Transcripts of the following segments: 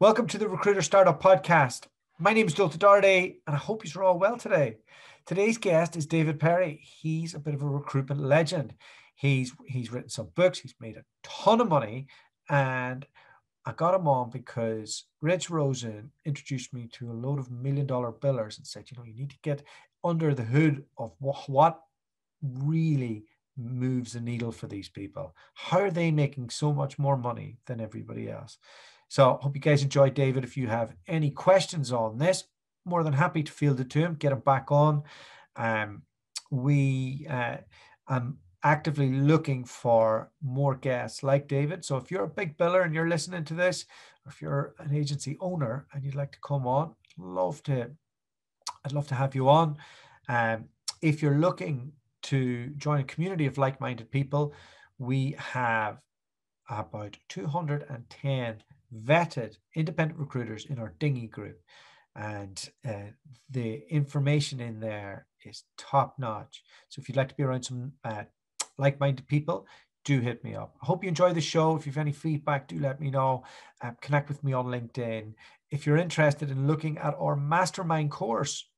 Welcome to the Recruiter Startup Podcast. My name is dualta, and I hope you're all well today. Today's guest is David Perry. He's a bit of a recruitment legend. He's written some books. He's made a ton of money, and I got him on because Rich Rosen introduced me to a load of $1 million billers and said, you need to get under the hood of what really moves the needle for these people. How are they making so much more money than everybody else? So hope you guys enjoyed David. If you have any questions on this, more than happy to field it to him, get him back on. I'm actively looking for more guests like David. So if you're a big biller and you're listening to this, or if you're an agency owner and you'd like to come on, I'd love to have you on. If you're looking to join a community of like-minded people, we have about 210 vetted independent recruiters in our dinghy group, and the information in there is top notch. So if you'd like to be around some like-minded people, do hit me up. I hope you enjoy the show. If you have any feedback, do let me know. Connect with me on LinkedIn. If you're interested in looking at our mastermind course,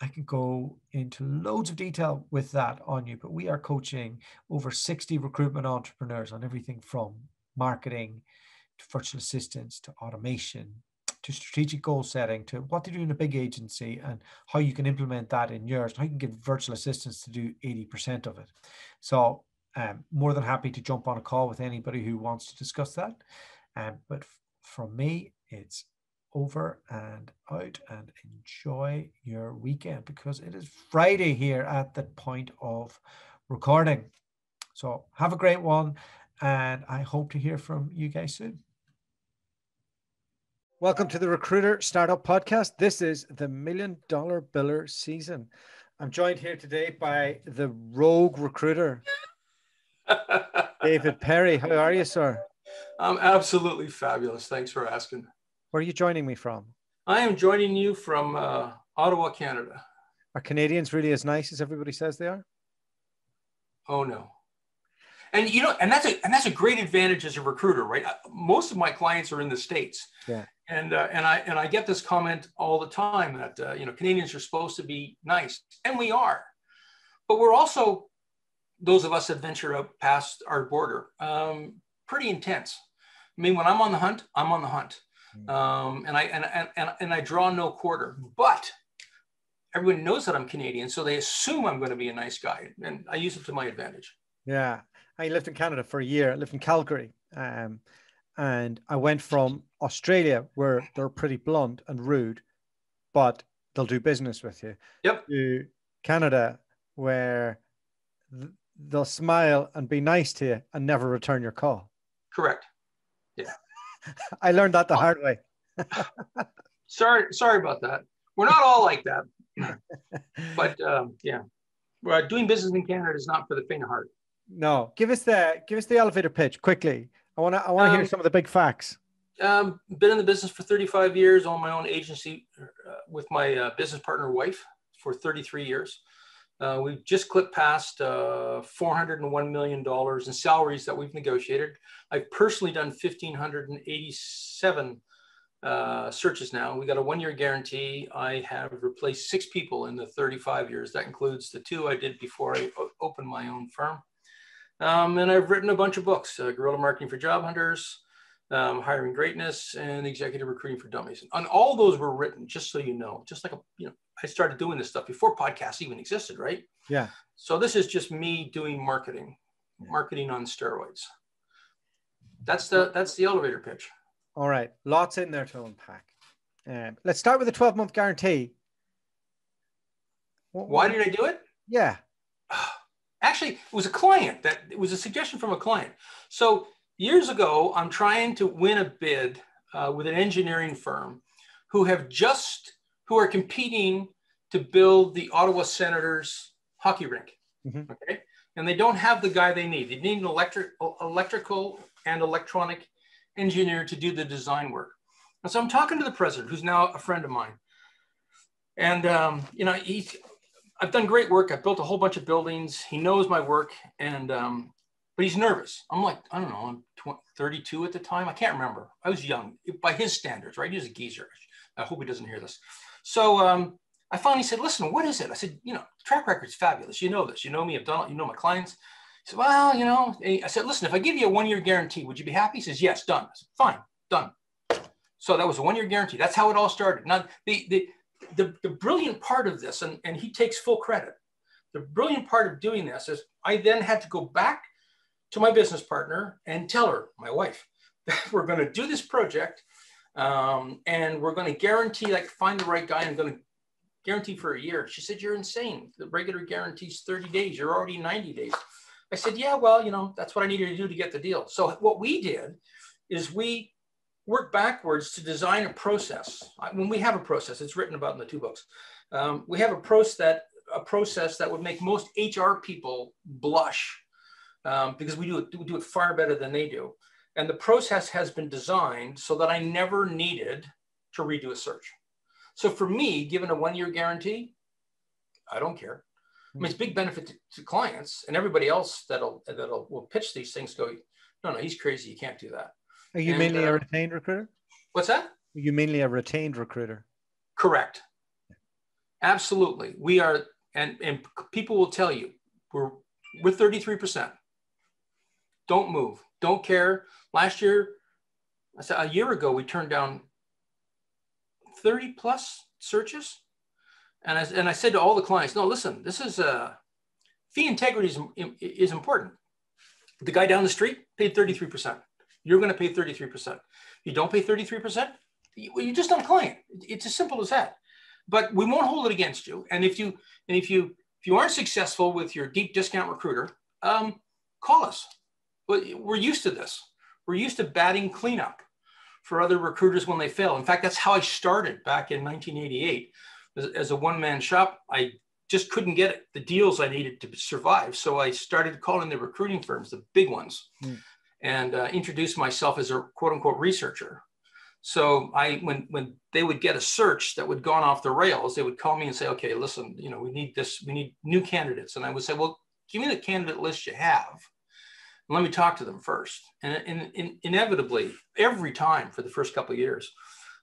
I can go into loads of detail with that on you, but we are coaching over 60 recruitment entrepreneurs on everything from marketing to virtual assistants to automation to strategic goal setting to what to do in a big agency and how you can implement that in yours, how you can get virtual assistants to do 80% of it. So more than happy to jump on a call with anybody who wants to discuss that. But from me, it's over and out, and enjoy your weekend because it is Friday here at the point of recording. So have a great one, and I hope to hear from you guys soon. Welcome to the Recruiter Startup Podcast. This is the $1 Million Biller season. I'm joined here today by the rogue recruiter, David Perry. How are you, sir? I'm absolutely fabulous. Thanks for asking. Where are you joining me from? I am joining you from Ottawa, Canada. Are Canadians really as nice as everybody says they are? Oh no. And that's a great advantage as a recruiter, right? Most of my clients are in the States. Yeah. And I get this comment all the time that Canadians are supposed to be nice, and we are. But we're also, those of us that venture out past our border, pretty intense. I mean, when I'm on the hunt, I'm on the hunt. And I draw no quarter, but everyone knows that I'm Canadian, so they assume I'm going to be a nice guy, and I use it to my advantage. Yeah, I lived in Canada for a year. I lived in Calgary, and I went from Australia, where they're pretty blunt and rude, but they'll do business with you. Yep. To Canada, where they'll smile and be nice to you and never return your call. Correct. Yeah. I learned that the hard way. Sorry about that. We're not all like that, but yeah, doing business in Canada is not for the faint of heart. No, give us the elevator pitch quickly. I want to hear some of the big facts. Been in the business for 35 years, own my own agency with my business partner wife for 33 years. We've just clipped past $401 million in salaries that we've negotiated. I've personally done 1,587 searches now. We got a 1-year guarantee. I have replaced 6 people in the 35 years. That includes the 2 I did before I opened my own firm. And I've written a bunch of books, Guerrilla Marketing for Job Hunters, Hiring Greatness, and Executive Recruiting for Dummies. And all those were written, just so you know, just like I started doing this stuff before podcasts even existed, right? Yeah. So this is just me doing marketing on steroids. That's the elevator pitch. All right. Lots in there to unpack. Let's start with the 12-month guarantee. Why did I do it? Yeah. Actually, it was a suggestion from a client. So years ago, I'm trying to win a bid with an engineering firm who are competing to build the Ottawa Senators hockey rink. Mm-hmm. Okay. And they don't have the guy they need. They need an electrical and electronic engineer to do the design work. And so I'm talking to the president, who's now a friend of mine. And, I've done great work. I've built a whole bunch of buildings. He knows my work. And but he's nervous. I'm like, I don't know, I'm 32 at the time. I can't remember. I was young by his standards, right? He was a geezer. I hope he doesn't hear this. So I finally said, listen, what is it? I said, track record's fabulous. You know this. You know me. I've done it. You know my clients. He said, well, I said, listen, if I give you a 1-year guarantee, would you be happy? He says, yes, done. I said, fine, done. So that was a 1-year guarantee. That's how it all started. Now, the brilliant part of this, and he takes full credit, the brilliant part of doing this is I then had to go back to my business partner and tell her, my wife, that we're going to do this project and we're going to guarantee, like find the right guy and I'm going to guarantee for a year. She said, you're insane. The regular guarantee's 30 days. You're already 90 days. I said, yeah, well, that's what I needed to do to get the deal. So what we did is we worked backwards to design a process. When we have a process, it's written about in the 2 books. We have a process that would make most HR people blush because we do it far better than they do. And the process has been designed so that I never needed to redo a search. So for me, given a 1-year guarantee, I don't care. I mean, it's a big benefit to clients and everybody else will pitch these things. Go, no, he's crazy. You can't do that. Are you mainly a retained recruiter? What's that? Are you mainly a retained recruiter? Correct. Absolutely. We are, and people will tell you, we're 33%. Don't move. Don't care. Last year, a year ago, we turned down 30 plus searches. And I said to all the clients, no, listen, this is fee integrity is important. The guy down the street paid 33%. You're going to pay 33%. You don't pay 33%, you're just not a client. It's as simple as that. But we won't hold it against you. And if you aren't successful with your deep discount recruiter, call us. We're used to this. We're used to batting cleanup for other recruiters when they fail. In fact, that's how I started back in 1988 as a one-man shop. I just couldn't get the deals I needed to survive. So I started calling the recruiting firms, the big ones, and introduced myself as a quote unquote researcher. So when they would get a search that would gone off the rails, they would call me and say, okay, listen, we need this, we need new candidates. And I would say, well, give me the candidate list you have. Let me talk to them first. And inevitably, every time for the first couple of years,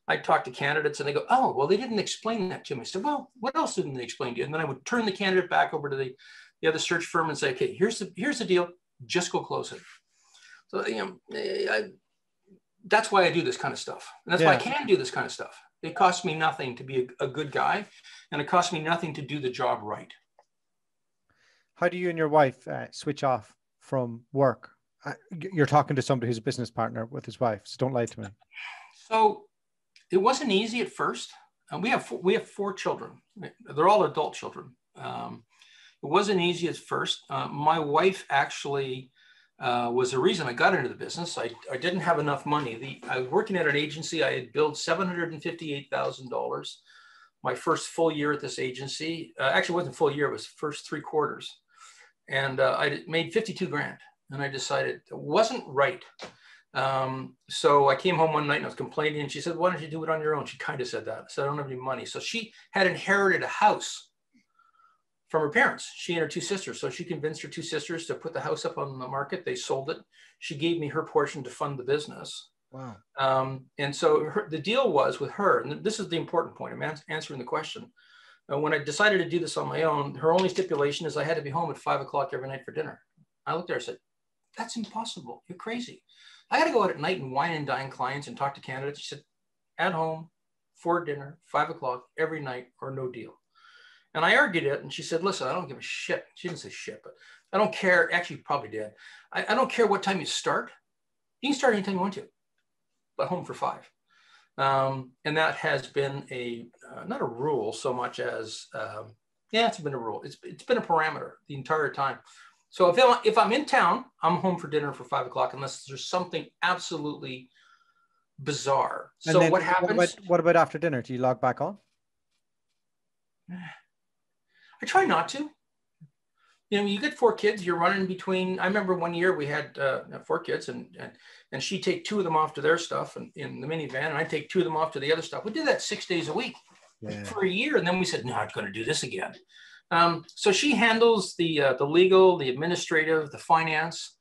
I'd talk to candidates and they go, oh, well, they didn't explain that to me. I said, well, what else didn't they explain to you? And then I would turn the candidate back over to the other search firm and say, okay, here's the deal. Just go close it. So, that's why I do this kind of stuff. And that's why I can do this kind of stuff. It costs me nothing to be a good guy, and it costs me nothing to do the job right. How do you and your wife switch off from work? You're talking to somebody who's a business partner with his wife, so don't lie to me. So it wasn't easy at first. We have 4 children. They're all adult children. It wasn't easy at first. My wife actually was the reason I got into the business. I didn't have enough money. I was working at an agency. I had billed $758,000 my first full year at this agency. Actually, it wasn't full year. It was first 3 quarters. And I made 52 grand. And I decided it wasn't right. So I came home one night and I was complaining. And she said, why don't you do it on your own? She kind of said that. I said, I don't have any money. So she had inherited a house from her parents, she and her 2 sisters. So she convinced her 2 sisters to put the house up on the market. They sold it. She gave me her portion to fund the business. Wow. And so the deal was with her, and this is the important point, I'm answering the question. When I decided to do this on my own, her only stipulation is I had to be home at 5 o'clock every night for dinner. I looked at her and said, that's impossible. You're crazy. I got to go out at night and wine and dine clients and talk to candidates. She said, at home, for dinner, 5 o'clock every night, or no deal. And I argued it, and she said, listen, I don't give a shit. She didn't say shit, but I don't care. Actually, probably did. I don't care what time you start. You can start anytime you want to, but home for 5. And that has been not a rule so much as, it's been a rule. It's been a parameter the entire time. So if I'm in town, I'm home for dinner for 5 o'clock, unless there's something absolutely bizarre. And so what happens? What about after dinner? Do you log back on? I try not to. You get 4 kids, you're running between. I remember one year we had 4 kids, and she'd take 2 of them off to their stuff in the minivan, and I'd take 2 of them off to the other stuff. We did that 6 days a week for a year, and then we said, no, I'm going to do this again. So she handles the legal, the administrative, the finance.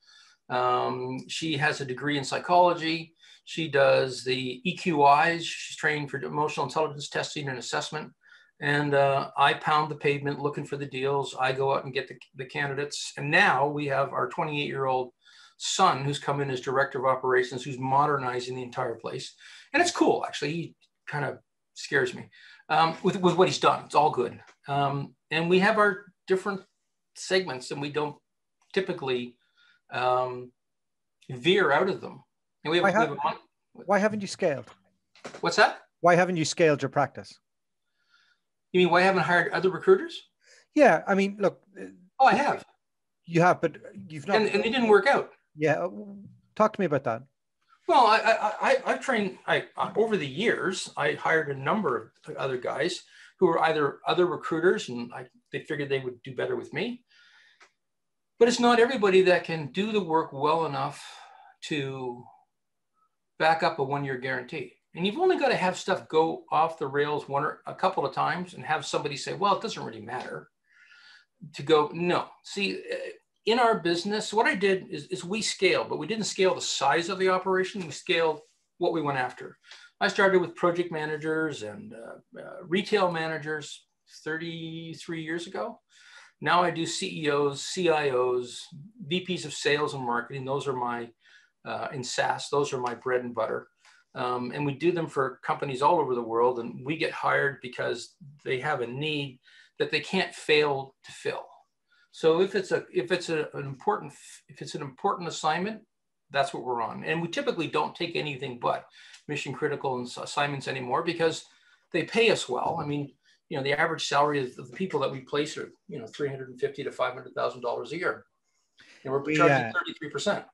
She has a degree in psychology. She does the EQIs. She's trained for emotional intelligence testing and assessment. And I pound the pavement looking for the deals. I go out and get the candidates. And now we have our 28-year-old son who's come in as director of operations, who's modernizing the entire place. And it's cool, actually. He kind of scares me with what he's done. It's all good. And we have our different segments, and we don't typically veer out of them. And why haven't you scaled? What's that? Why haven't you scaled your practice? You mean why I haven't hired other recruiters? Yeah, I mean, look. Oh, I have. You have, but you've not. And it didn't work out. Yeah, talk to me about that. Well, I've trained, over the years, I hired a number of other guys who were either other recruiters, and they figured they would do better with me. But it's not everybody that can do the work well enough to back up a one-year guarantee. And you've only got to have stuff go off the rails one or a couple of times and have somebody say, well, it doesn't really matter, to go, no. See, in our business, what I did is we scaled, but we didn't scale the size of the operation. We scaled what we went after. I started with project managers and retail managers 33 years ago. Now I do CEOs, CIOs, VPs of sales and marketing. Those are my, in SaaS, those are my bread and butter. And we do them for companies all over the world. And we get hired because they have a need that they can't fail to fill. So if it's an important assignment, that's what we're on. And we typically don't take anything but mission critical assignments anymore because they pay us well. I mean, the average salary of the people that we place are, $350,000 to $500,000 a year, and we're charging 33%.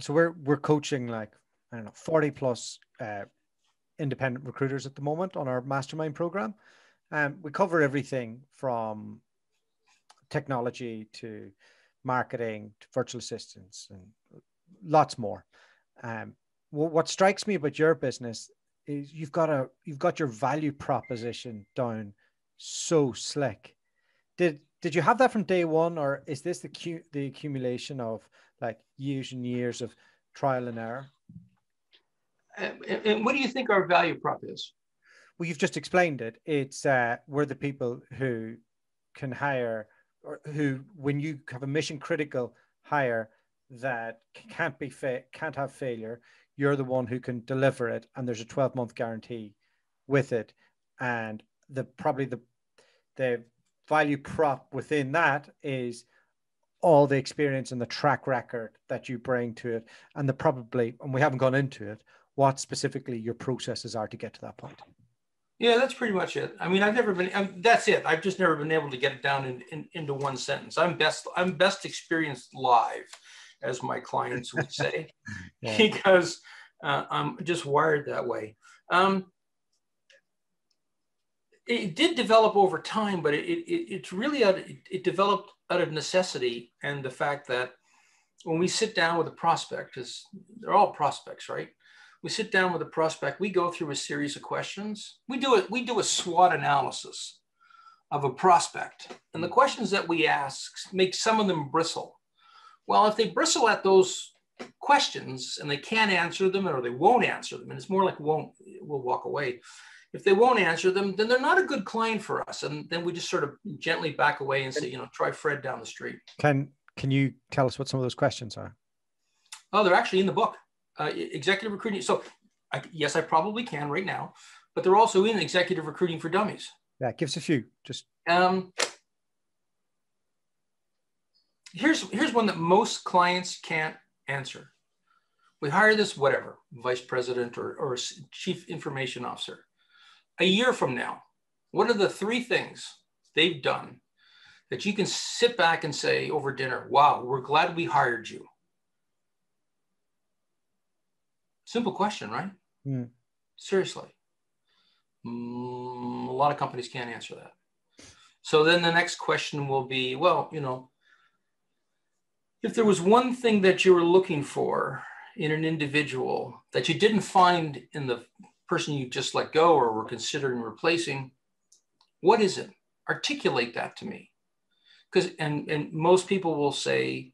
So we're coaching 40 plus independent recruiters at the moment on our mastermind program. We cover everything from technology to marketing to virtual assistants and lots more. What strikes me about your business is you've got your value proposition down so slick. Did you have that from day one, or is this the accumulation of years and years of trial and error? And what do you think our value prop is? Well, you've just explained it. It's we're the people who can hire, or who, when you have a mission critical hire that can't have failure, you're the one who can deliver it, and there's a 12-month guarantee with it. And the value prop within that is all the experience and the track record that you bring to it, and and we haven't gone into it, what specifically your processes are to get to that point. Yeah, that's pretty much it. I mean, that's it. I've just never been able to get it down into one sentence. I'm best experienced live, as my clients would say, because I'm just wired that way. It did develop over time, but it's really it developed out of necessity, and the fact that when we sit down with a prospect, because they're all prospects, right? We sit down with a prospect, we go through a series of questions. We do a SWOT analysis of a prospect, and the questions that we ask make some of them bristle. Well, if they bristle at those questions and they can't answer them, or they won't answer them, and it's more like we'll walk away. If they won't answer them, then they're not a good client for us. And then we just sort of gently back away and say, try Fred down the street. Can you tell us what some of those questions are? Oh, they're actually in the book, Executive Recruiting. So yes, I probably can right now, but they're also in Executive Recruiting for Dummies. Yeah, give us a few. Just here's one that most clients can't answer. We hire this vice president or chief information officer. A year from now, what are the 3 things they've done that you can sit back and say over dinner, wow, we're glad we hired you? Simple question, right? Mm. Seriously. A lot of companies can't answer that. So then the next question will be, well, if there was one thing that you were looking for in an individual that you didn't find in the person you just let go or were considering replacing, what is it? Articulate that to me. Because and most people will say,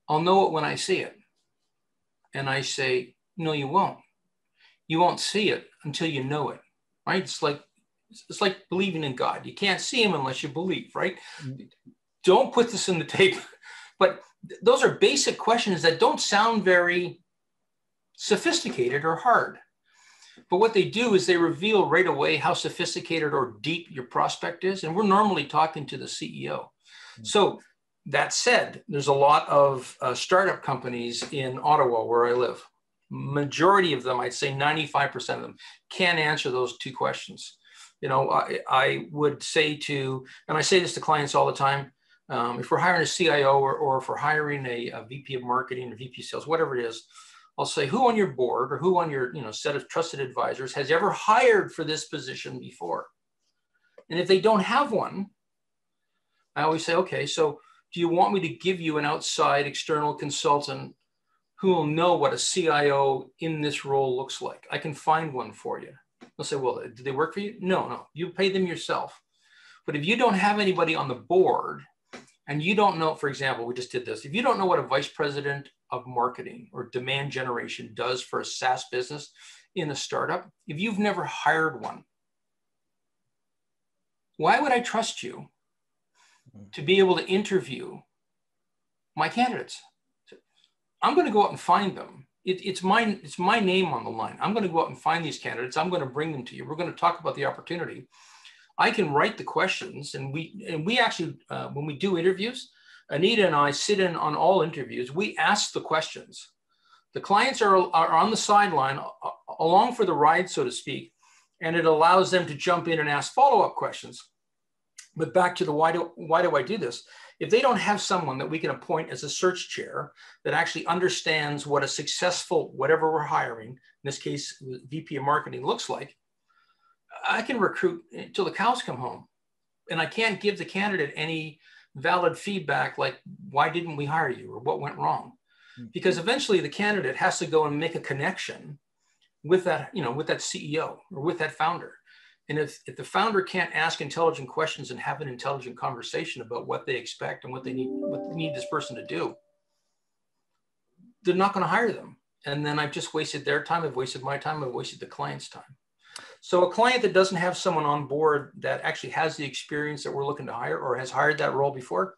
I'll know it when I see it. And I say, no, you won't. You won't see it until you know it, right? It's like believing in God. You can't see him unless you believe, right? Mm-hmm. Don't put this in the tape. But those are basic questions that don't sound very sophisticated or hard. But what they do is they reveal right away how sophisticated or deep your prospect is. And we're normally talking to the CEO. Mm-hmm. So that said, there's a lot of startup companies in Ottawa where I live. Majority of them, I'd say 95% of them, can't answer those two questions. You know, I would say to, and I say this to clients all the time, if we're hiring a CIO or if we're hiring a VP of marketing or VP sales, whatever it is, I'll say, who on your board or who on your set of trusted advisors has ever hired for this position before? And if they don't have one, I always say, okay, so do you want me to give you an outside external consultant who will know what a CIO in this role looks like? I can find one for you. They'll say, well, do they work for you? No, you pay them yourself. But if you don't have anybody on the board and you don't know, for example, we just did this. If you don't know what a vice president of marketing or demand generation does for a SaaS business in a startup, if you've never hired one, why would I trust you to be able to interview my candidates? I'm going to go out and find them. It's my name on the line. I'm going to go out and find these candidates. I'm going to bring them to you. We're going to talk about the opportunity. I can write the questions, and we actually, when we do interviews, Anita and I sit in on all interviews. We ask the questions. The clients are on the sideline, along for the ride, so to speak, and it allows them to jump in and ask follow-up questions. But back to the why do I do this? If they don't have someone that we can appoint as a search chair that actually understands what a successful, whatever we're hiring, in this case, VP of marketing looks like, I can recruit until the cows come home. And I can't give the candidate any valid feedback like, why didn't we hire you or what went wrong? Because eventually the candidate has to go and make a connection with that, with that CEO or with that founder. And if the founder can't ask intelligent questions and have an intelligent conversation about what they expect and what they need this person to do, they're not going to hire them. And then I've just wasted their time. I've wasted my time. I've wasted the client's time. So a client that doesn't have someone on board that actually has the experience that we're looking to hire or has hired that role before,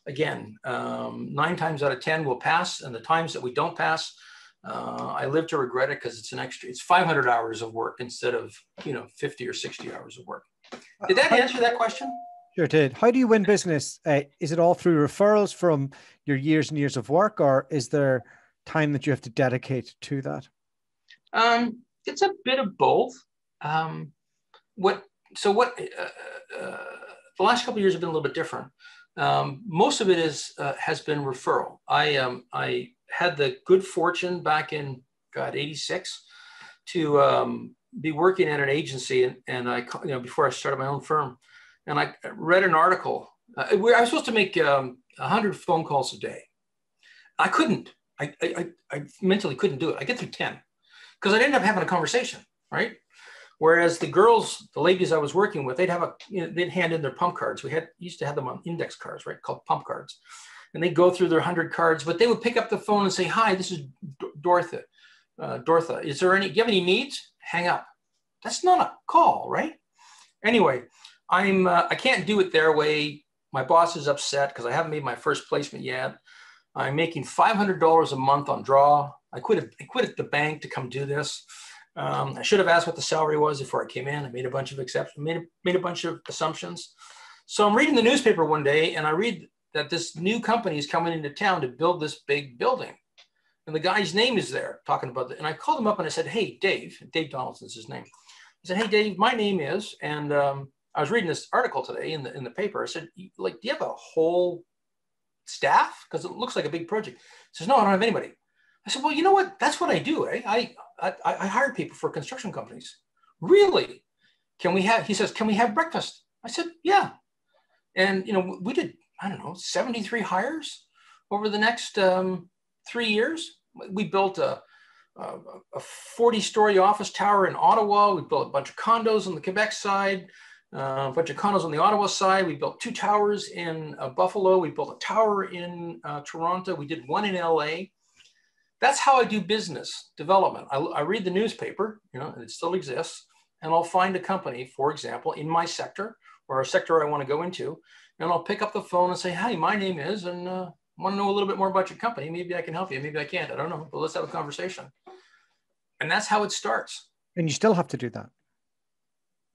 again, 9 times out of 10 will pass. And the times that we don't pass, I live to regret it because it's 500 hours of work instead of 50 or 60 hours of work. Did that answer that question? Sure did. How do you win business? Is it all through referrals from your years and years of work, or is there time that you have to dedicate to that? It's a bit of both. The last couple of years have been a little bit different. Most of it has been referral. I had the good fortune back in 86 to be working at an agency, and I before I started my own firm, and I read an article. I was supposed to make 100 phone calls a day. I couldn't. I mentally couldn't do it. I get through 10 because I'd end up having a conversation, right? Whereas the ladies I was working with, they'd hand in their pump cards. We used to have them on index cards, right? Called pump cards. And they'd go through their 100 cards, but they would pick up the phone and say, "Hi, this is Dorothy. Do you have any needs?" Hang up. That's not a call, right? Anyway, I can't do it their way. My boss is upset because I haven't made my first placement yet. I'm making $500 a month on draw. I quit at the bank to come do this. I should have asked what the salary was before I came in. I made a bunch of exceptions, made a bunch of assumptions. So I'm reading the newspaper one day, and I read that this new company is coming into town to build this big building. And the guy's name is there talking about it. And I called him up and I said, "Hey, Dave Donaldson's his name." I said, "Hey, Dave, my name is," and I was reading this article today in the paper. I said, do you have a whole staff? Because it looks like a big project. He says, "No, I don't have anybody." I said, "Well, you know what? That's what I do. Eh? I hire people for construction companies." "Really? He says, "Can we have breakfast?" I said, "Yeah." And, we did, 73 hires over the next 3 years. We built a 40-story office tower in Ottawa. We built a bunch of condos on the Quebec side. a bunch of condos on the Ottawa side. We built 2 towers in Buffalo. We built a tower in Toronto. We did 1 in LA. That's how I do business development. I read the newspaper, and it still exists, and I'll find a company, for example, in my sector or a sector I want to go into, and I'll pick up the phone and say, "Hi, my name is, and I want to know a little bit more about your company. Maybe I can help you. Maybe I can't. I don't know, but let's have a conversation." And that's how it starts. And you still have to do that.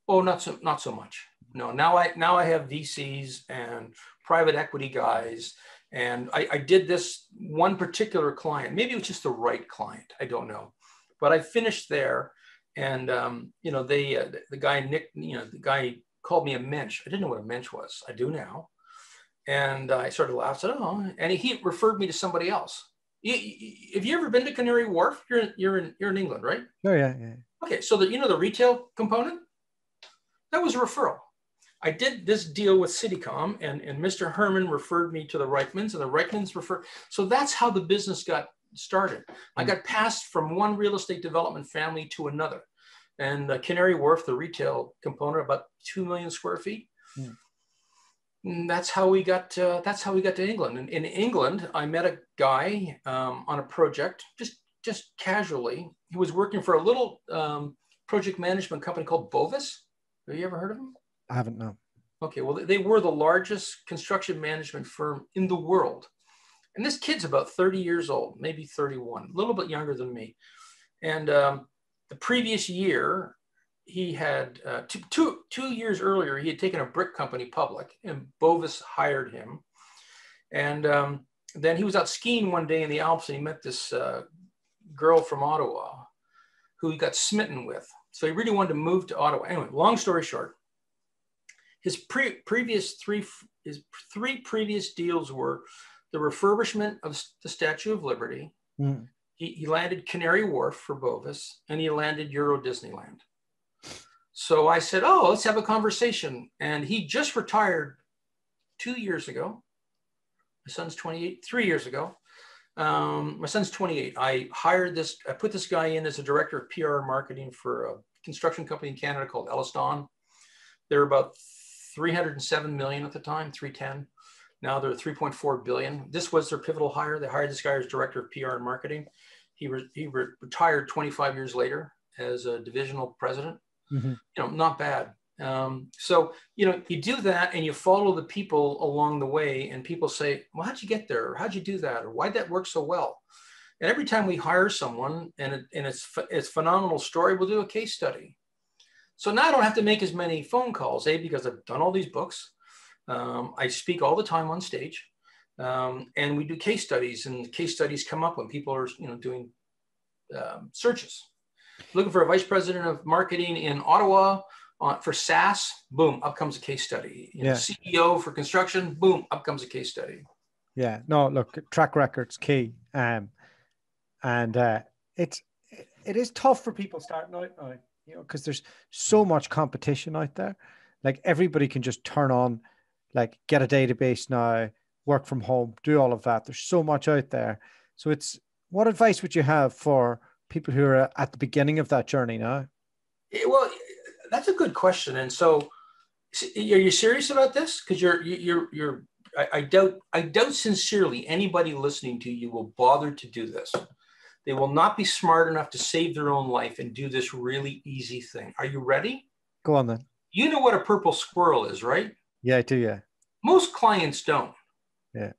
Oh, not so much. No, now I have VCs and private equity guys. And I did this one particular client. Maybe it was just the right client. I don't know. But I finished there. And, the guy, Nick, the guy called me a mensch. I didn't know what a mensch was. I do now. And I sort of laughed, said, "Oh," and he referred me to somebody else. Have you ever been to Canary Wharf? You're in England, right? Oh, yeah. Okay. So the retail component, that was a referral. I did this deal with Citycom, and Mr. Herman referred me to the Reichmans, and the Reichmans referred. So that's how the business got started. I got passed from one real estate development family to another. And Canary Wharf, the retail component, about 2 million square feet. And that's how we got to England. And in England, I met a guy on a project, just casually. He was working for a little project management company called Bovis. Have you ever heard of them? I haven't, no. Okay, well, they were the largest construction management firm in the world. And this kid's about 30 years old, maybe 31, a little bit younger than me. And the previous year, he had, two years earlier, he had taken a brick company public, and Bovis hired him. And then he was out skiing one day in the Alps, and he met this girl from Ottawa who he got smitten with. So he really wanted to move to Ottawa. Anyway, long story short, his three previous deals were the refurbishment of the Statue of Liberty. Mm. He landed Canary Wharf for Bovis, and he landed Euro Disneyland. So I said, "Oh, let's have a conversation." And he just retired 2 years ago. My son's 28, 3 years ago. My son's 28. I put this guy in as a director of PR and marketing for a construction company in Canada called Elliston. They're about 307 million at the time, 310. Now they're 3.4 billion. This was their pivotal hire. They hired this guy as director of PR and marketing. He retired 25 years later as a divisional president. Mm-hmm. Not bad. So you do that and you follow the people along the way, and people say, "Well, how'd you get there? Or how'd you do that? Or why'd that work so well?" And every time we hire someone and it's a phenomenal story, we'll do a case study. So now I don't have to make as many phone calls, because I've done all these books. I speak all the time on stage, and we do case studies, and case studies come up when people are, doing searches. Looking for a vice president of marketing in Ottawa for SaaS, boom, up comes a case study. CEO for construction, boom, up comes a case study. Yeah, no, look, track record's key. And it is tough for people starting out now, because there's so much competition out there. Like everybody can just turn on, like get a database now, work from home, do all of that. There's so much out there. So what advice would you have for people who are at the beginning of that journey now? Well, that's a good question. And so, are you serious about this? Because I doubt sincerely anybody listening to you will bother to do this. They will not be smart enough to save their own life and do this really easy thing. Are you ready? Go on then. You know what a purple squirrel is, right? Yeah, I do. Yeah. Most clients don't. Yeah.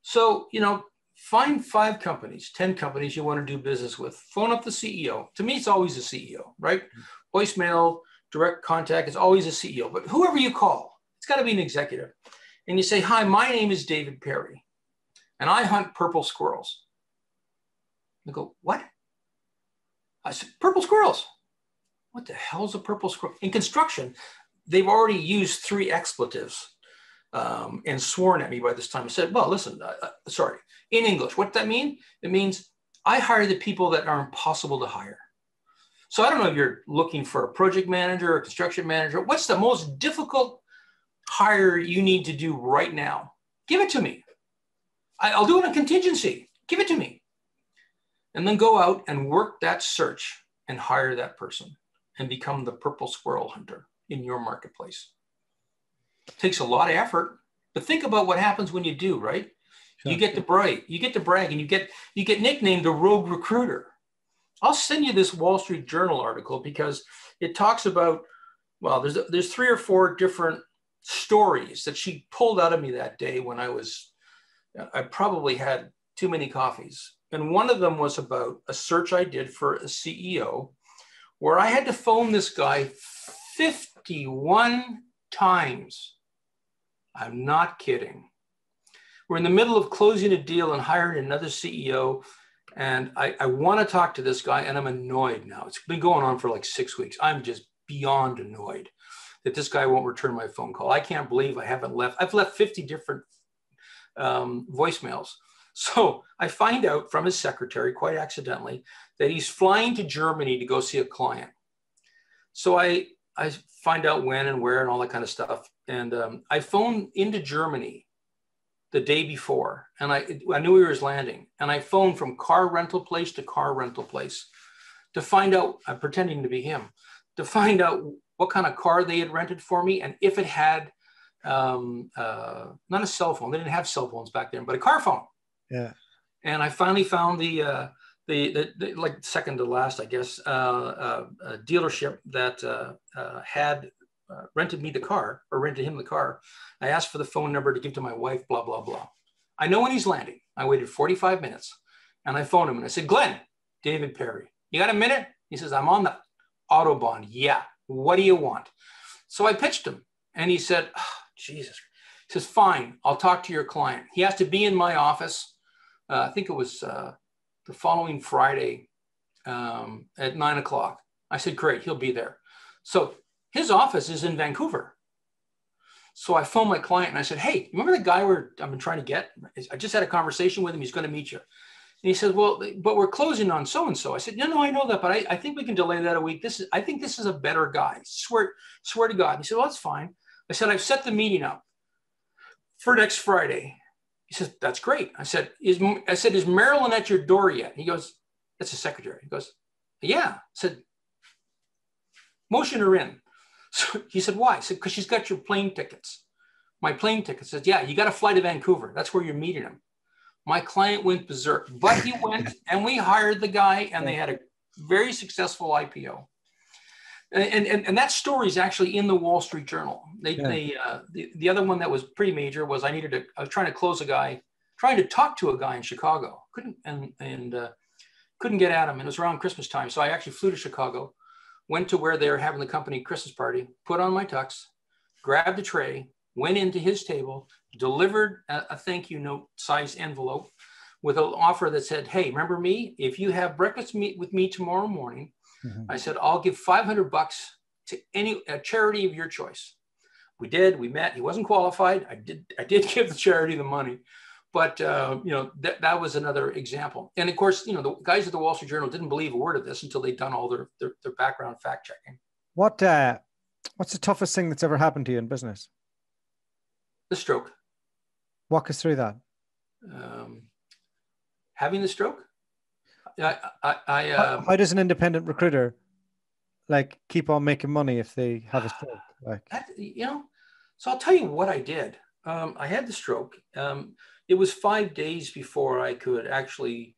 So, find 5 companies, 10 companies you want to do business with. Phone up the CEO. To me, it's always the CEO, right? Voicemail, direct contact, it's always a CEO. But whoever you call, it's got to be an executive. And you say, "Hi, my name is David Perry, and I hunt purple squirrels." They go, "What?" I said, "Purple squirrels." What the hell is a purple squirrel? In construction, they've already used 3 expletives and sworn at me by this time. I said, "Well, listen, sorry." In English, what does that mean? It means I hire the people that are impossible to hire. So I don't know if you're looking for a project manager or a construction manager. What's the most difficult hire you need to do right now? Give it to me. I'll do it on contingency. Give it to me. And then go out and work that search and hire that person and become the purple squirrel hunter in your marketplace. Takes a lot of effort, but think about what happens when you do, right? Sure. You get to brag, and you get nicknamed the rogue recruiter. I'll send you this Wall Street Journal article because it talks about, well, there's 3 or 4 different stories that she pulled out of me that day when I probably had too many coffees. And one of them was about a search I did for a CEO where I had to phone this guy 51 times. I'm not kidding. We're in the middle of closing a deal and hiring another CEO. And I want to talk to this guy, and I'm annoyed now. It's been going on for like 6 weeks. I'm just beyond annoyed that this guy won't return my phone call. I can't believe I've left 50 different voicemails. So I find out from his secretary, quite accidentally, that he's flying to Germany to go see a client. So I find out when and where and all that kind of stuff. And I phoned into Germany the day before, and I knew he was landing, and I phoned from car rental place to car rental place to find out, I'm pretending to be him, to find out what kind of car they had rented for me, and if it had not a cell phone. They didn't have cell phones back then, but a car phone. Yeah. And I finally found the like second to last, I guess, a dealership that had rented me the car, or rented him the car. I asked for the phone number to give to my wife, blah, blah, blah. I know when he's landing. I waited 45 minutes and I phoned him and I said, Glenn, David Perry, you got a minute? He says, I'm on the Autobahn. Yeah. What do you want? So I pitched him and he said, oh, Jesus. He says, fine, I'll talk to your client. He has to be in my office. I think it was the following Friday at 9 o'clock. I said, great, he'll be there. So his office is in Vancouver. So I phoned my client and I said, hey, remember the guy I've been trying to get? I just had a conversation with him. He's going to meet you. And he said, well, but we're closing on so-and-so. I said, no, I know that, but I think we can delay that a week. I think this is a better guy. Swear to God. And he said, well, that's fine. I said, I've set the meeting up for next Friday. He said, that's great. I said, is Marilyn at your door yet? He goes, that's the secretary. He goes, yeah. I said, motion her in. So he said, why? I said, because she's got your plane tickets. My plane ticket says, yeah, you got to fly to Vancouver. That's where you're meeting him. My client went berserk, but he went and we hired the guy and they had a very successful IPO. And that story is actually in the Wall Street Journal. The other one that was pretty major was I was trying to close a guy, trying to talk to a guy in Chicago. Couldn't get at him. And it was around Christmas time. So I actually flew to Chicago, went to where they were having the company Christmas party, put on my tux, grabbed a tray, went into his table, delivered a thank you note size envelope with an offer that said, hey, remember me? If you have breakfast with me tomorrow morning, I said, I'll give $500 to a charity of your choice. We met. He wasn't qualified. I did give the charity the money, but that was another example. And of course, the guys at the Wall Street Journal didn't believe a word of this until they'd done all their background fact checking. What's the toughest thing that's ever happened to you in business? The stroke. Walk us through that. Having the stroke. How does an independent recruiter keep on making money if they have a stroke? So I'll tell you what I did. I had the stroke. It was 5 days before I could actually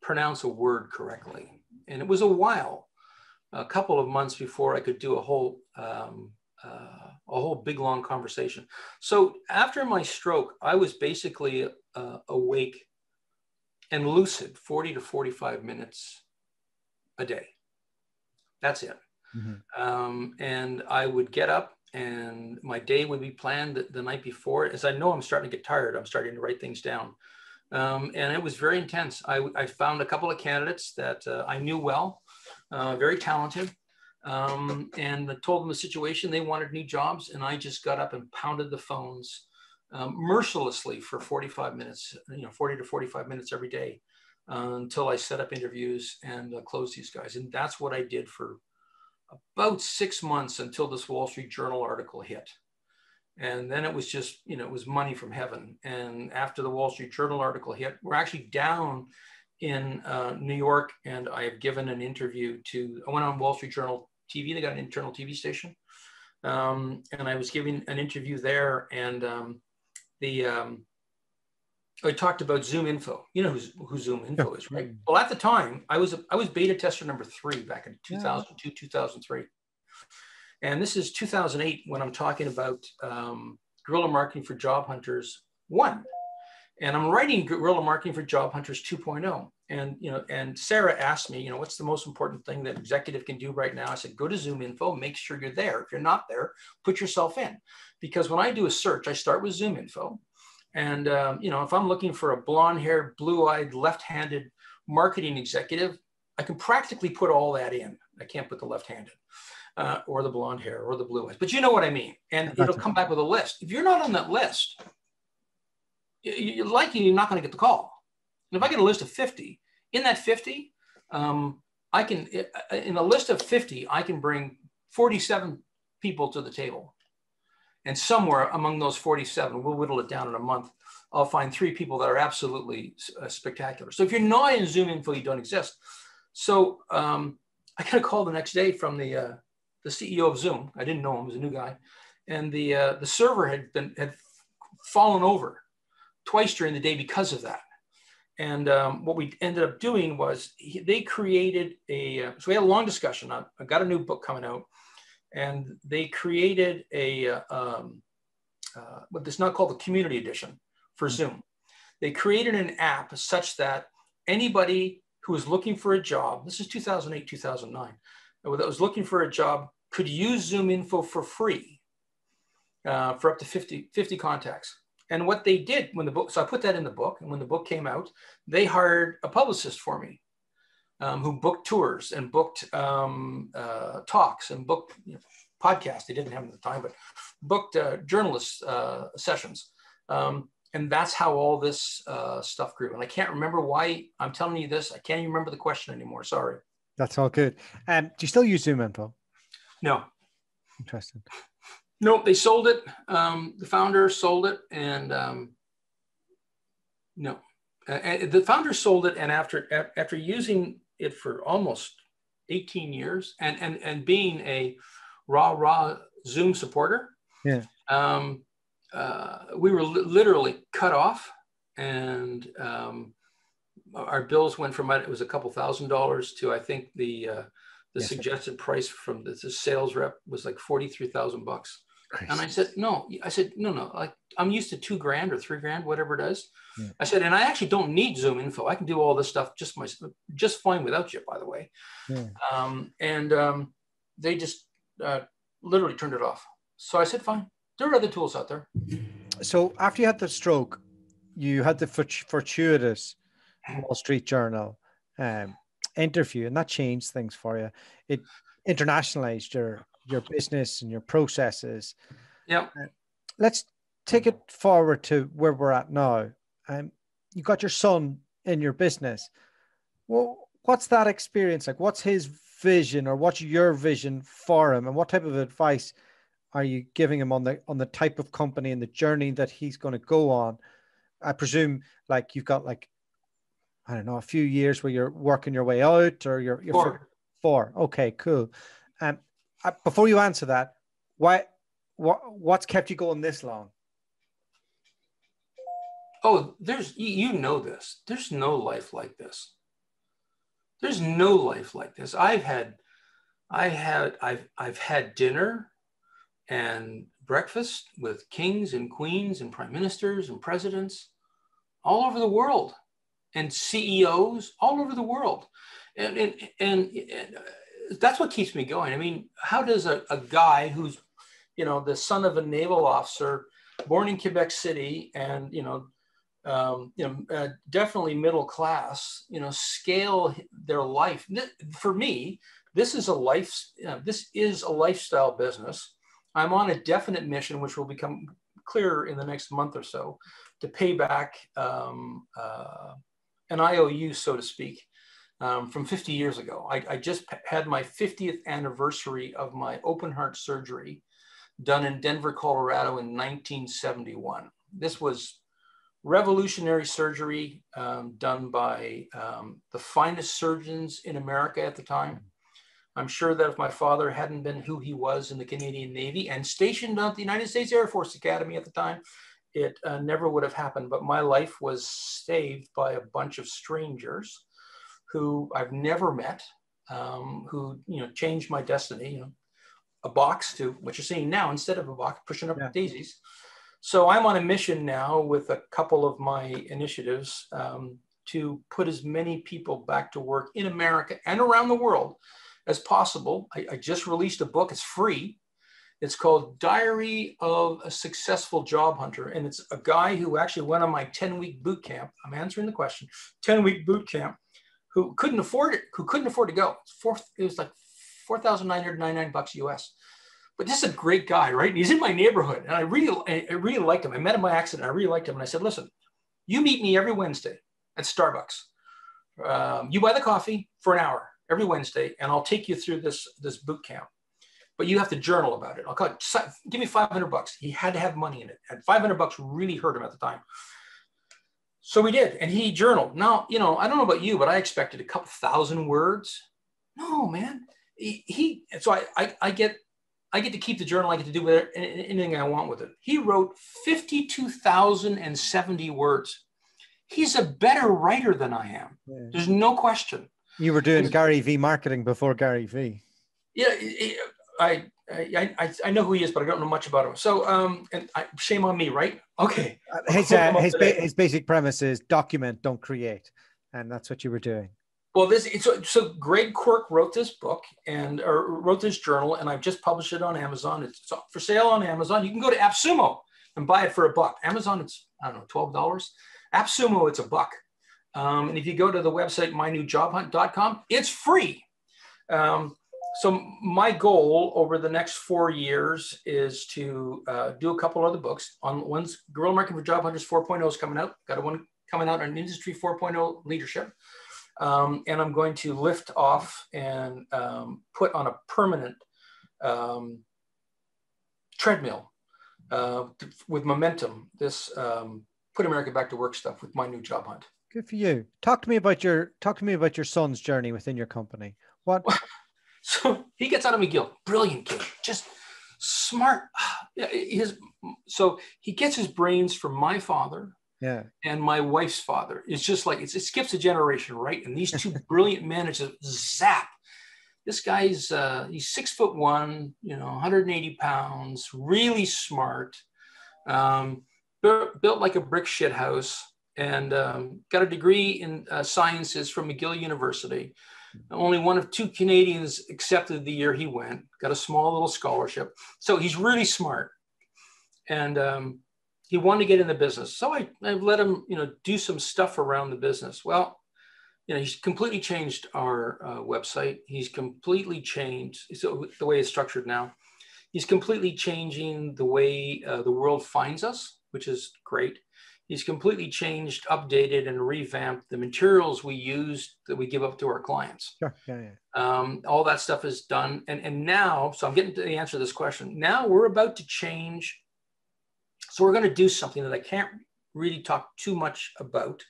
pronounce a word correctly, and it was a couple of months before I could do a whole big long conversation. So after my stroke, I was basically awake and lucid 40 to 45 minutes a day. That's it. Mm-hmm. And I would get up and my day would be planned the night before. As I know I'm starting to get tired, I'm starting to write things down. And it was very intense. I found a couple of candidates that I knew well, very talented, and I told them the situation. They wanted new jobs, and I just got up and pounded the phones mercilessly for 45 minutes, 40 to 45 minutes every day until I set up interviews and closed these guys. And that's what I did for about 6 months until this Wall Street Journal article hit. And then it was just, it was money from heaven. And after the Wall Street Journal article hit, we're actually down in New York, and I have given an interview I went on Wall Street Journal TV. They got an internal TV station. And I was giving an interview there, and I talked about Zoom Info. You know who Zoom Info is, right? Well, at the time, I was beta tester number 3 back in 2002, 2003. And this is 2008 when I'm talking about guerrilla marketing for job hunters 1. And I'm writing guerrilla marketing for job hunters 2.0. And Sarah asked me, what's the most important thing that executive can do right now? I said, go to Zoom Info, make sure you're there. If you're not there, put yourself in. Because when I do a search, I start with Zoom Info. And, if I'm looking for a blonde-haired, blue-eyed, left-handed marketing executive, I can practically put all that in. I can't put the left-handed or the blonde hair or the blue eyes, but you know what I mean. And it'll come back with a list. If you're not on that list, you're not going to get the call. And if I get a list of 50, in that 50, I can, in a list of 50, I can bring 47 people to the table. And somewhere among those 47, we'll whittle it down in a month, I'll find 3 people that are absolutely spectacular. So if you're not in Zoom Info, you don't exist. So I got a call the next day from the CEO of Zoom. I didn't know him, he was a new guy. And the server had fallen over twice during the day because of that. And what we ended up doing was they created so we had a long discussion. I got a new book coming out, and they created what is now called the Community Edition for Zoom. They created an app such that anybody who was looking for a job, this is 2008, 2009, that was looking for a job could use Zoom Info for free for up to 50 contacts. And what they did so I put that in the book, and when the book came out, they hired a publicist for me who booked tours and booked talks and booked podcasts. They didn't have them at the time, but booked journalist sessions. And that's how all this stuff grew. And I can't remember why I'm telling you this. I can't even remember the question anymore. Sorry. That's all good. Do you still use Zoom Info? No. Interesting. No, they sold it. The founder sold it, and no, the founder sold it. And after using it for almost 18 years, and being a raw Zoom supporter, yeah, we were literally cut off, and our bills went from, it was a couple $1,000s to, I think the suggested price from the sales rep was like $43,000. And I said, no, like I'm used to $2,000 or $3,000, whatever it is. Yeah. I said, and I actually don't need Zoom Info. I can do all this stuff just fine without you, by the way. Yeah. They just literally turned it off. So I said, fine, there are other tools out there. So after you had the stroke, you had the fortuitous Wall Street Journal interview, and that changed things for you. It internationalized your business and your processes. Yeah. Let's take it forward to where we're at now. You got your son in your business. Well, what's that experience like? What's his vision, or what's your vision for him, and what type of advice are you giving him on the type of company and the journey that he's going to go on? I presume like you've got like, I don't know, a few years where you're working your way out, or you're 4. Okay, cool. Before you answer that, what's kept you going this long? Oh, there's this. There's no life like this. There's no life like this. I've had dinner and breakfast with kings and queens and prime ministers and presidents all over the world, and CEOs all over the world, and that's what keeps me going. I mean, how does a guy who's, the son of a naval officer, born in Quebec City, and definitely middle class, scale their life? For me, this is a lifestyle business. I'm on a definite mission, which will become clearer in the next month or so, to pay back an IOU, so to speak. From 50 years ago. I just had my 50th anniversary of my open heart surgery done in Denver, Colorado in 1971. This was revolutionary surgery done by the finest surgeons in America at the time. I'm sure that if my father hadn't been who he was in the Canadian Navy and stationed at the United States Air Force Academy at the time, it never would have happened. But my life was saved by a bunch of strangers who I've never met, who, changed my destiny, a box to what you're seeing now instead of a box, pushing up daisies. So I'm on a mission now with a couple of my initiatives to put as many people back to work in America and around the world as possible. I just released a book. It's free. It's called Diary of a Successful Job Hunter. And it's a guy who actually went on my 10-week boot camp. I'm answering the question. 10-week boot camp, who couldn't afford it, to go. It was like $4,999 US. But this is a great guy, right? And he's in my neighborhood. And I really liked him. I met him by accident. I really liked him. And I said, listen, you meet me every Wednesday at Starbucks. You buy the coffee for an hour every Wednesday, and I'll take you through this boot camp. But you have to journal about it. I'll call it, give me $500. He had to have money in it. And $500 really hurt him at the time. So we did, and he journaled. Now, I don't know about you, but I expected a couple thousand words. No, man. So I get to keep the journal. I get to do anything I want with it. He wrote 52,070 words. He's a better writer than I am. Yeah. There's no question. You were doing Gary V marketing before Gary V. Yeah, I know who he is, but I don't know much about him. So, shame on me, right? Okay. His basic premise is document, don't create, and that's what you were doing. Well, so Greg Quirk wrote this book or wrote this journal, and I've just published it on Amazon. It's for sale on Amazon. You can go to AppSumo and buy it for $1. Amazon, it's, I don't know, $12. AppSumo, it's $1. And if you go to the website, mynewjobhunt.com, it's free. So my goal over the next 4 years is to do a couple other books. One's Guerrilla Marketing for Job Hunters 4.0 is coming out. Got one coming out on Industry 4.0 leadership. And I'm going to lift off and put on a permanent treadmill with momentum, this put America back to work stuff with my new job hunt. Good for you. Talk to me about your son's journey within your company. What? So he gets out of McGill, brilliant kid, just smart. So he gets his brains from my father. Yeah. And my wife's father. It's just like it skips a generation, right? And these two brilliant men, it's a zap. This guy's he's 6'1", 180 pounds, really smart, built like a brick shit house, and got a degree in sciences from McGill University. Only one of 2 Canadians accepted the year he went. Got a small little scholarship, so he's really smart, and he wanted to get in the business. So I let him, do some stuff around the business. Well, he's completely changed our website. He's completely changed the way it's structured now. He's completely changing the way the world finds us, which is great. He's completely changed, updated, and revamped the materials we use that we give up to our clients. Sure. Yeah. All that stuff is done. And now, so I'm getting to the answer to this question. Now we're about to change. So we're going to do something that I can't really talk too much about,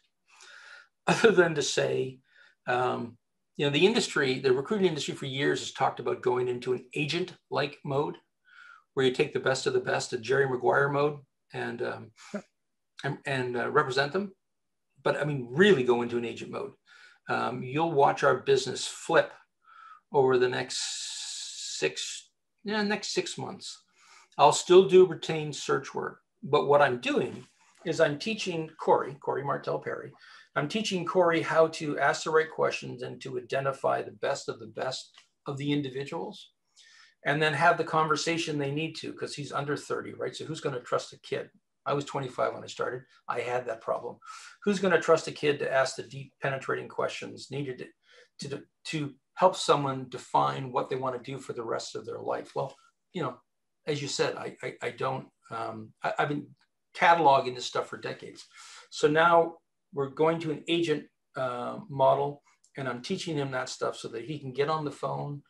other than to say, the industry, the recruiting industry for years has talked about going into an agent-like mode, where you take the best of the best, a Jerry Maguire mode, and represent them. But I mean, really go into an agent mode. You'll watch our business flip over the next 6 months. I'll still do retained search work. But what I'm doing is I'm teaching Corey Martel Perry. I'm teaching Corey how to ask the right questions and to identify the best of the individuals, and then have the conversation they need to, because he's under 30, right? So who's going to trust a kid? I was 25 when I started. I had that problem. Who's going to trust a kid to ask the deep, penetrating questions needed to help someone define what they want to do for the rest of their life? Well, as you said, I don't. I've been cataloging this stuff for decades. So now we're going to an agent model, and I'm teaching him that stuff so that he can get on the phone,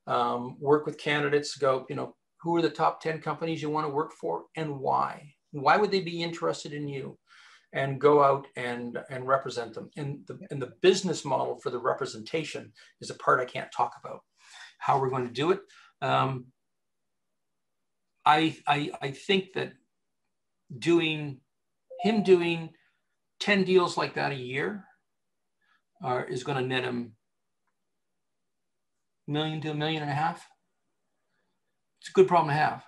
work with candidates, go, who are the top 10 companies you want to work for and why? Why would they be interested in you? And go out and represent them. And the business model for the representation is a part I can't talk about. how we're going to do it. I think that doing 10 deals like that a year is going to net him $1 million to $1.5 million. It's a good problem to have.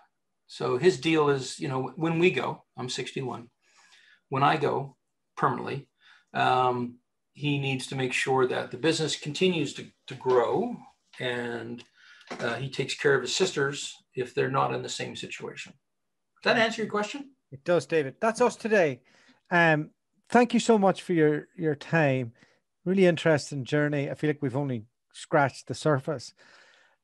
So his deal is, you know, when we go, I'm 61. When I go permanently, he needs to make sure that the business continues to grow, and he takes care of his sisters if they're not in the same situation. Does that answer your question? It does, David. That's us today. Thank you so much for your time. Really interesting journey. I feel like we've only scratched the surface.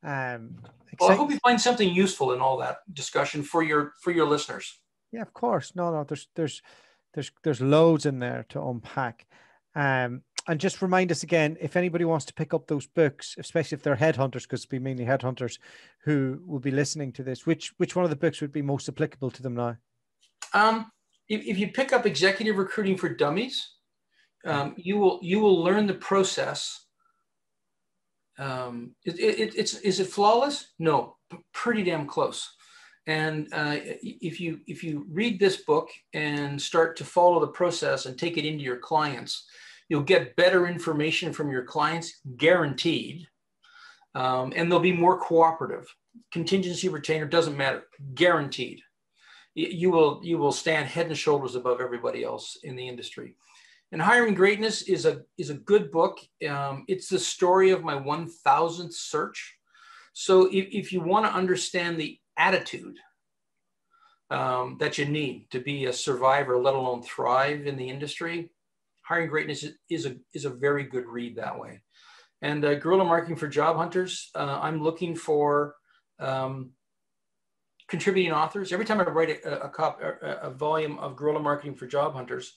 Well, I hope you find something useful in all that discussion for your listeners. Yeah, of course. No. There's loads in there to unpack. And just remind us again, if anybody wants to pick up those books, especially if they're headhunters, because it'll be mainly headhunters who will be listening to this, which one of the books would be most applicable to them now? If you pick up Executive Recruiting for Dummies, you will learn the process. Is it flawless? No, pretty damn close. And if you read this book and start to follow the process and take it into your clients, you'll get better information from your clients, guaranteed. And they'll be more cooperative. Contingency, retainer, doesn't matter, guaranteed. You will stand head and shoulders above everybody else in the industry. And Hiring Greatness is a good book. It's the story of my 1,000th search. So if you want to understand the attitude that you need to be a survivor, let alone thrive in the industry, Hiring Greatness is a very good read that way. And Guerrilla Marketing for Job Hunters, I'm looking for contributing authors. Every time I write a volume of Guerrilla Marketing for Job Hunters,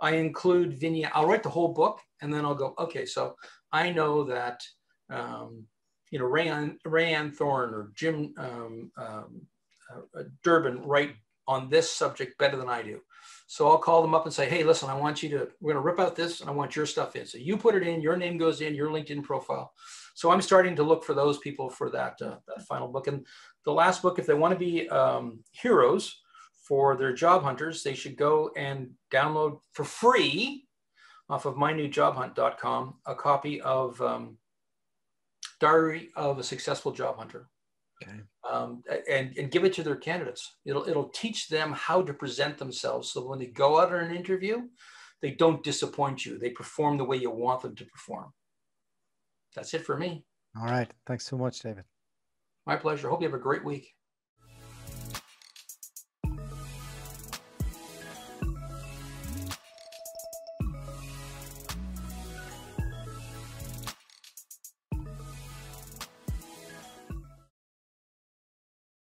I include vignette. I'll write the whole book, and then I'll go, okay, so I know that Rayanne Thorne or Jim Durbin write on this subject better than I do. So I'll call them up and say, hey, listen, we're going to rip out this, and I want your stuff in. So you put it in, your name goes in, your LinkedIn profile. So I'm starting to look for those people for that final book. And the last book, if they want to be heroes for their job hunters, they should go and download for free off of mynewjobhunt.com a copy of Diary of a Successful Job Hunter. Okay. And give it to their candidates. It'll teach them how to present themselves, so when they go out on an interview, they don't disappoint you. They perform the way you want them to perform. That's it for me. All right. Thanks so much, David. My pleasure. Hope you have a great week.